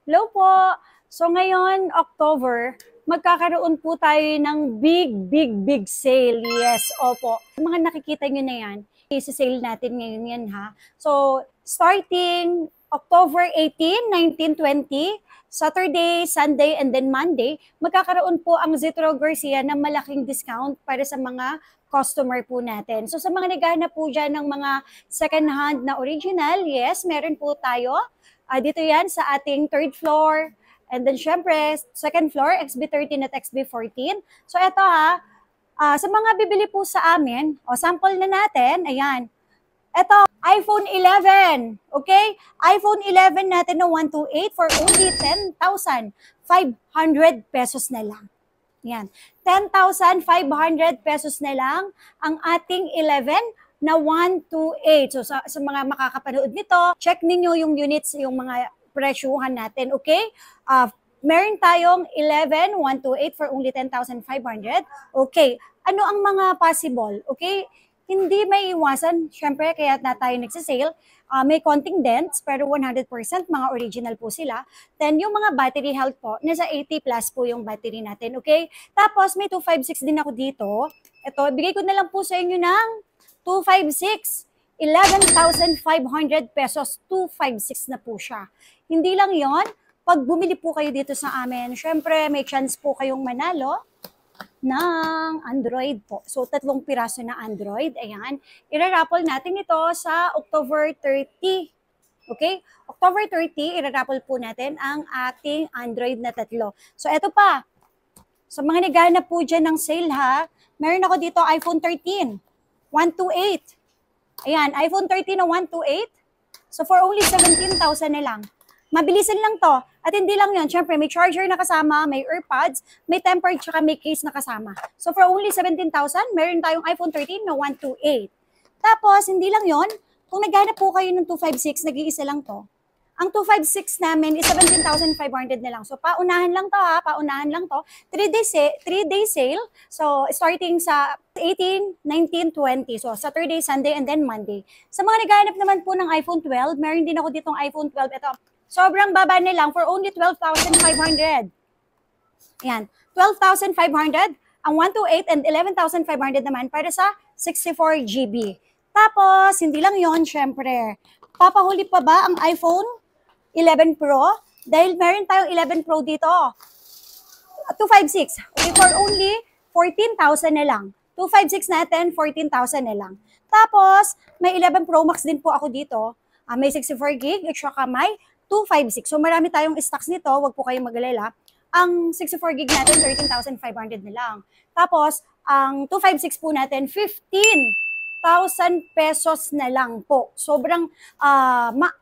Hello po! So ngayon, October, magkakaroon po tayo ng big sale. Yes, opo. Mga nakikita nyo na yan, isi-sale natin ngayon yan ha. So, starting October 18, 19, 20, Saturday, Sunday, and then Monday, magkakaroon po ang Zetro Garcia ng malaking discount para sa mga customer po natin. So sa mga naghahanap po dyan ng mga second hand na original, yes, meron po tayo. Dito yan sa ating third floor. And then syempre, second floor, XB13 at XB14. So ito sa mga bibili po sa amin, sample na natin, ayan. Ito, iPhone 11, okay? iPhone 11 natin na 128 for only 10,500 pesos na lang. Yan, 10,500 pesos na lang ang ating 11 na 128. So sa mga makakapanood nito, check ninyo yung units, yung mga presyuhan natin, okay? Meron tayong 11, 128 for only 10,500. Okay, ano ang mga possible? Okay, hindi may iwasan, syempre, kaya na tayo nagsisale. May konting dents, pero 100% mga original po sila. Then, yung mga battery health po, nasa 80 plus po yung battery natin, okay? Tapos, may 256 din ako dito. Ito, bigay ko na lang po sa inyo ng 256. 11,500 pesos, 256 na po siya. Hindi lang yon, pag bumili po kayo dito sa amin, syempre, may chance po kayong manalo ng Android po. So, 3 piraso na Android. Ayan. Iraraffle natin ito sa October 30. Okay? October 30, iraraffle po natin ang ating Android na 3. So, ito pa. Sa mga naghahanap po dyan ng sale ha, meron ako dito iPhone 13, 128. Ayan, iPhone 13 na 128. So, for only 17,000 na lang. Mabilisan lang to. At hindi lang yun, syempre may charger na kasama, may AirPods, may tempered, tsaka may case na kasama. So for only 17,000, meron tayong iPhone 13 na 128. Tapos, hindi lang yun, kung naghanap po kayo ng 256, nag-iisa lang to. Ang 256 namin is 17,500 na lang. So paunahan lang to paunahan lang to. 3-day sale. So starting sa 18, 19, 20. So Saturday, Sunday, and then Monday. Sa mga naghanap naman po ng iPhone 12, meron din ako ditong iPhone 12. Ito, sobrang baba na lang for only 12,500. Yan, 12,500 ang 128 and 11,500 naman para sa 64 GB. Tapos, hindi lang yon, syempre. Papahuli pa ba ang iPhone 11 Pro? Dahil meron tayong 11 Pro dito. 256. Okay, for only 14,000 na lang. 256 natin, 14,000 na lang. Tapos, may 11 Pro Max din po ako dito. May 64 GB at saka may 256. So marami tayong stocks nito, wag po kayong mag-alala. Ang 64 GB natin, 13,500 na lang. Tapos, ang 256 po natin, 15,000 pesos na lang po. Sobrang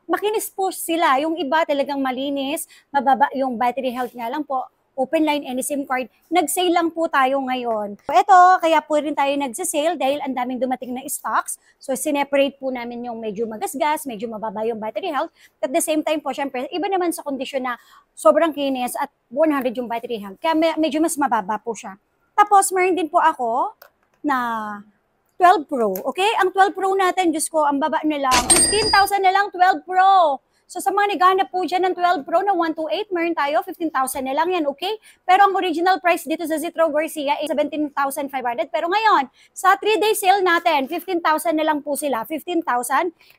makinis po sila. Yung iba talagang malinis, mababa yung battery health nga lang po. Open line, any SIM card. Nag-sale lang po tayo ngayon. So, ito, kaya po rin tayo nag-sale dahil ang daming dumating na stocks. So, sineparate po namin yung medyo magasgas, medyo mababa yung battery health. At the same time po, syempre, iba naman sa kondisyon na sobrang kinis at 100 yung battery health. Kaya medyo mas mababa po siya. Tapos, meron din po ako na 12 Pro. Okay? Ang 12 Pro natin, Diyos ko, ang baba na lang. 15,000 na lang, 12 Pro. So sa mga naghahanap po dyan ng 12 Pro na 128, meron tayo, 15,000 na lang yan, okay? Pero ang original price dito sa Zetro Garcia is 17,500. Pero ngayon, sa 3-day sale natin, 15,000 na lang po sila, 15,000.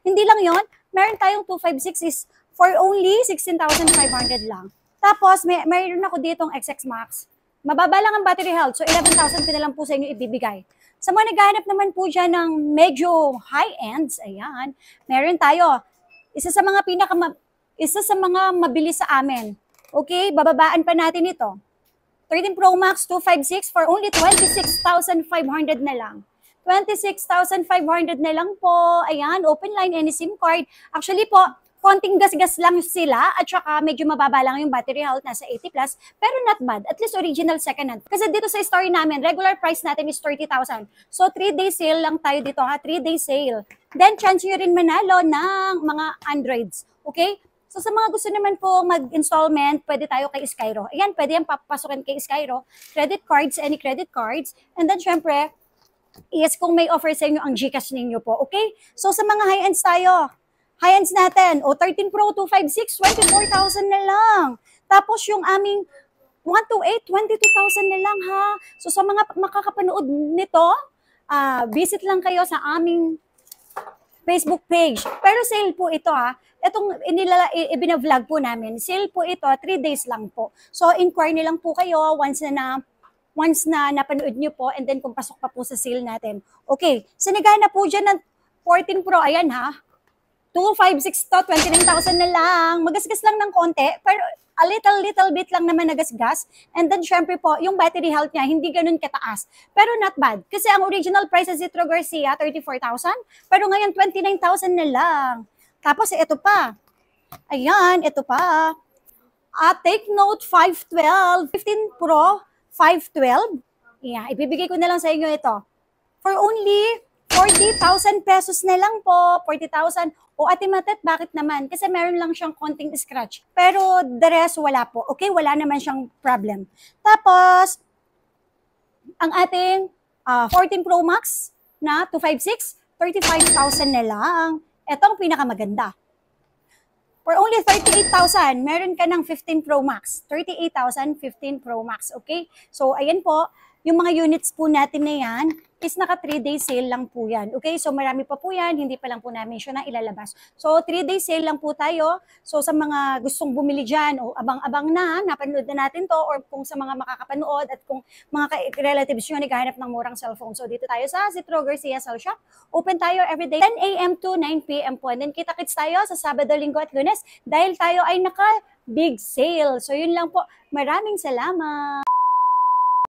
Hindi lang yon, meron tayong 256 is for only 16,500 lang. Tapos, meron ako ditong XX Max. Mababa lang ang battery health, so 11,000 ko na lang po sa inyo ibibigay. Sa mga naghahanap naman po dyan ng medyo high-ends, ayan, meron tayo. Isa sa mga mabilis sa amin. Okay, bababaan pa natin ito. 13 Pro Max 256 for only 26,500 na lang. 26,500 na lang po. Ayan, open line, any SIM card. Actually po, konting gas-gas lang sila at saka medyo mababa lang yung battery health, nasa 80 plus, pero not bad. At least original second hand. Kasi dito sa story namin, regular price natin is 30,000. So 3-day sale lang tayo dito 3-day sale. Then chance nyo rin manalo ng mga Androids. Okay? So sa mga gusto naman po mag-installment, pwede tayo kay Skyro. Ayan, pwede yan papasukin kay Skyro. Credit cards, any credit cards. And then syempre, yes, kung may offer sa inyo ang GCash ninyo po. Okay? So sa mga high-ends tayo, high-ends natin, 13 Pro 256, 24,000 na lang. Tapos yung aming 128, 22,000 na lang ha. So sa mga makakapanood nito, visit lang kayo sa aming Facebook page. Pero sale po ito ha. Itong ibina-vlog po namin. Sale po ito, 3 days lang po. So inquire nilang po kayo once na napanood nyo po and then kung pasok pa po sa sale natin. Okay, sinigana po dyan ng 14 Pro. Ayan ha. 256 to, 29,000 na lang. Magasgas lang ng konti, pero a little bit lang naman nagasgas. And then, syempre po, yung battery health niya, hindi ganun kataas. Pero not bad. Kasi ang original price sa Zitro Garcia, 34,000. Pero ngayon, 29,000 na lang. Tapos, ito pa. Ayan, ito pa. Take note, 512. 15 Pro, 512. Yeah, ibibigay ko na lang sa inyo ito. For only 40,000 pesos na lang po. 40,000. O Ate Matet, bakit naman? Kasi meron lang siyang konting scratch. Pero the rest, wala po. Okay, wala naman siyang problem. Tapos, ang ating 14 Pro Max na 256, 35,000 na lang. Ito ang pinakamaganda. For only 38,000, meron ka ng 15 Pro Max. 38,000, 15 Pro Max. Okay? So, ayan po. Yung mga units po natin na yan is naka 3-day sale lang po yan. Okay? So, marami pa po yan. Hindi pa lang po namin siya na ilalabas. So, 3-day sale lang po tayo. So, sa mga gustong bumili dyan o abang-abang na, napanood na natin to or kung sa mga makakapanood at kung mga relatives nyo naghahanap ng murang cellphone. So, dito tayo sa Zitro Garcia Cell Shop. Open tayo everyday 10 a.m. to 9 p.m. po. And then kita-kits tayo sa Sabado, Linggo at Lunes dahil tayo ay naka big sale. So, yun lang po. Maraming salamat!